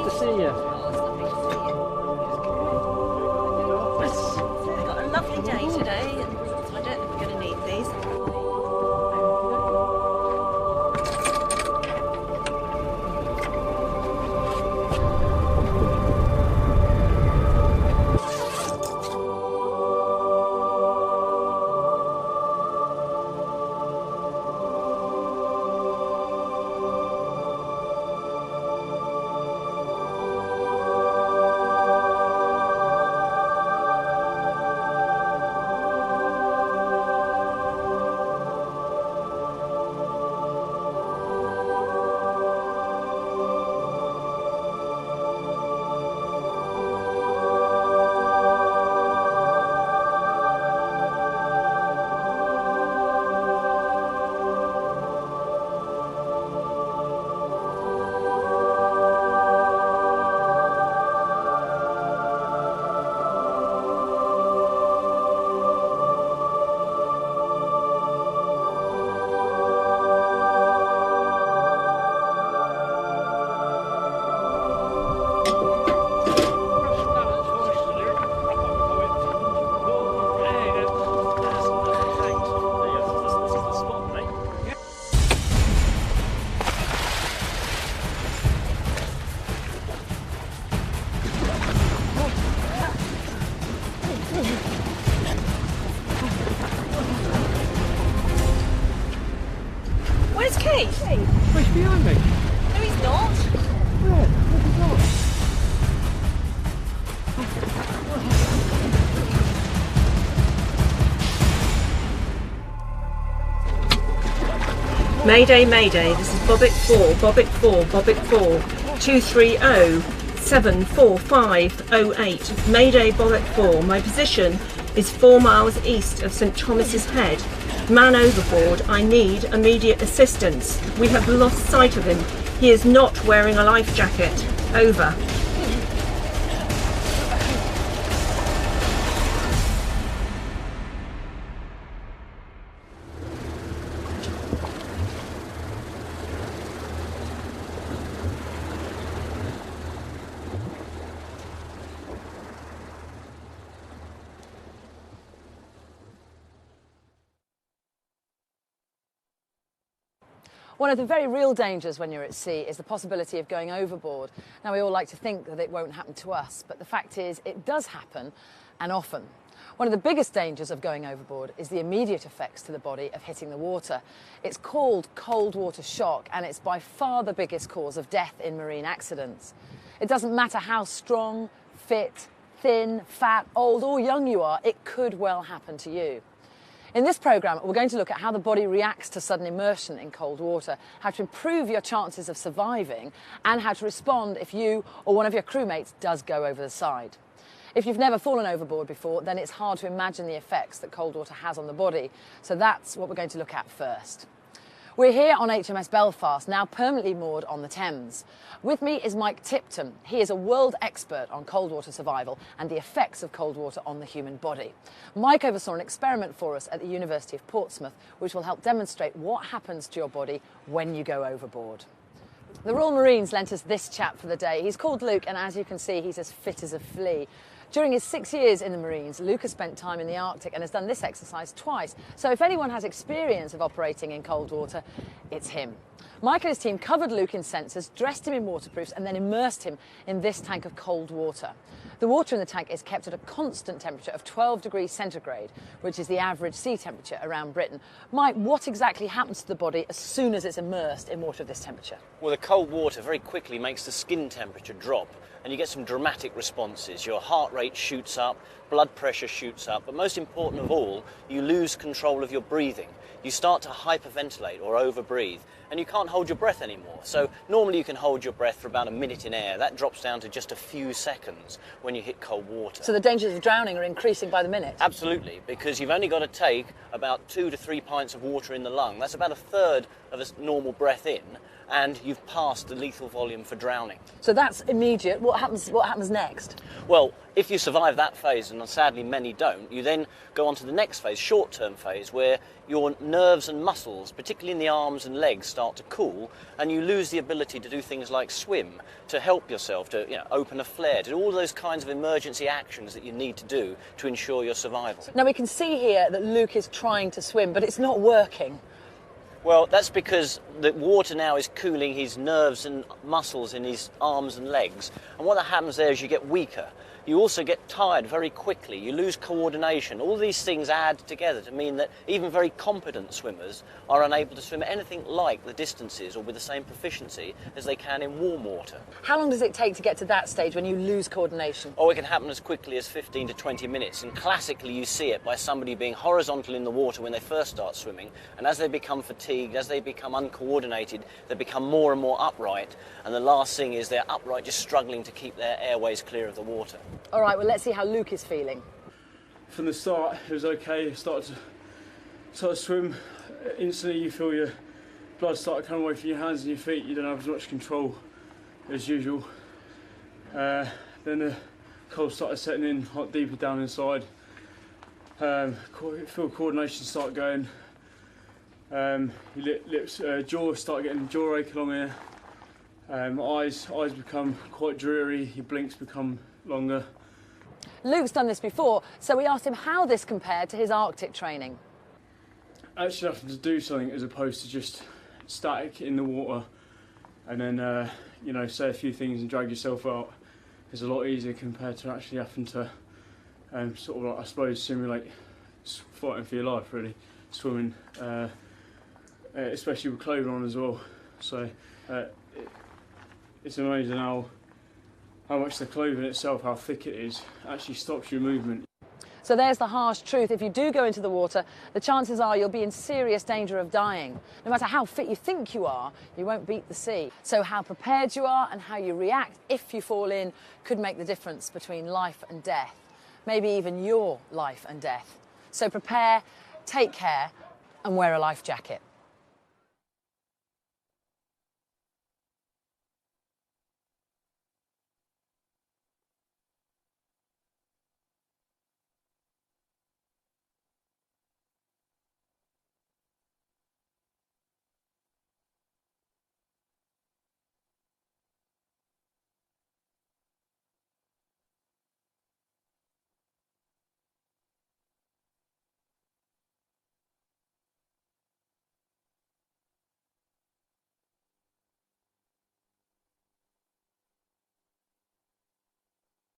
to see you. We've got a lovely day today, and so I don't think we're going to need these. Where's Keith? He's behind me. No, he's not. Where? No, he's not. Mayday, Mayday, this is Bobbit 4, Bobbit 4, Bobbit 4, 230-74508. Mayday, Bobbit 4. My position is 4 miles east of St Thomas's Head. Man overboard, I need immediate assistance. We have lost sight of him. He is not wearing a life jacket. Over. One of the very real dangers when you're at sea is the possibility of going overboard. Now, we all like to think that it won't happen to us, but the fact is it does happen, and often. One of the biggest dangers of going overboard is the immediate effects to the body of hitting the water. It's called cold water shock, and it's by far the biggest cause of death in marine accidents. It doesn't matter how strong, fit, thin, fat, old or young you are, it could well happen to you. In this programme, we're going to look at how the body reacts to sudden immersion in cold water, how to improve your chances of surviving, and how to respond if you or one of your crewmates does go over the side. If you've never fallen overboard before, then it's hard to imagine the effects that cold water has on the body, so that's what we're going to look at first. We're here on HMS Belfast, now permanently moored on the Thames. With me is Mike Tipton. He is a world expert on cold water survival and the effects of cold water on the human body. Mike oversaw an experiment for us at the University of Portsmouth, which will help demonstrate what happens to your body when you go overboard. The Royal Marines lent us this chap for the day. He's called Luke, and as you can see, he's as fit as a flea. During his 6 years in the Marines, Luke has spent time in the Arctic and has done this exercise twice. So if anyone has experience of operating in cold water, it's him. Mike and his team covered Luke in sensors, dressed him in waterproofs and then immersed him in this tank of cold water. The water in the tank is kept at a constant temperature of 12 degrees centigrade, which is the average sea temperature around Britain. Mike, what exactly happens to the body as soon as it's immersed in water of this temperature? Well, the cold water very quickly makes the skin temperature drop, and you get some dramatic responses. Your heart rate shoots up, blood pressure shoots up, but most important of all, you lose control of your breathing. You start to hyperventilate or overbreathe, and you can't hold your breath anymore. So normally you can hold your breath for about a minute in air. That drops down to just a few seconds when you hit cold water. So the dangers of drowning are increasing by the minute? Absolutely, because you've only got to take about 2 to 3 pints of water in the lung. That's about a third of a normal breath in. and you've passed the lethal volume for drowning. So that's immediate. What happens next? Well, if you survive that phase, and sadly many don't, you then go on to the next phase, short-term phase, where your nerves and muscles, particularly in the arms and legs, start to cool, and you lose the ability to do things like swim, to help yourself, to open a flare, to do all those kinds of emergency actions that you need to do to ensure your survival. Now we can see here that Luke is trying to swim, but it's not working. Well, that's because the water now is cooling his nerves and muscles in his arms and legs. And what happens there is you get weaker. You also get tired very quickly. You lose coordination. All these things add together to mean that even very competent swimmers are unable to swim anything like the distances or with the same proficiency as they can in warm water. How long does it take to get to that stage when you lose coordination? Oh, it can happen as quickly as 15 to 20 minutes. And classically, you see it by somebody being horizontal in the water when they first start swimming. And as they become fatigued, as they become uncoordinated, they become more and more upright. And the last thing is they're upright, just struggling to keep their airways clear of the water. All right, well, let's see how Luke is feeling. From the start, it was okay. Started to swim. Instantly, you feel your blood start coming away from your hands and your feet. You don't have as much control as usual. Then the cold started setting in, hot deeper down inside. Feel coordination start going. Your lips, jaw start getting jaw ache along here. Eyes become quite dreary. Your blinks become longer. Luke's done this before, so we asked him how this compared to his Arctic training. Actually having to do something as opposed to just static in the water and then, say a few things and drag yourself out is a lot easier compared to actually having to I suppose, simulate fighting for your life, really, swimming, especially with clothing on as well. So it's amazing how much the clothing itself, how thick it is, actually stops your movement. So there's the harsh truth. If you do go into the water, the chances are you'll be in serious danger of dying. No matter how fit you think you are, you won't beat the sea. So how prepared you are and how you react if you fall in could make the difference between life and death. Maybe even your life and death. So prepare, take care, and wear a life jacket.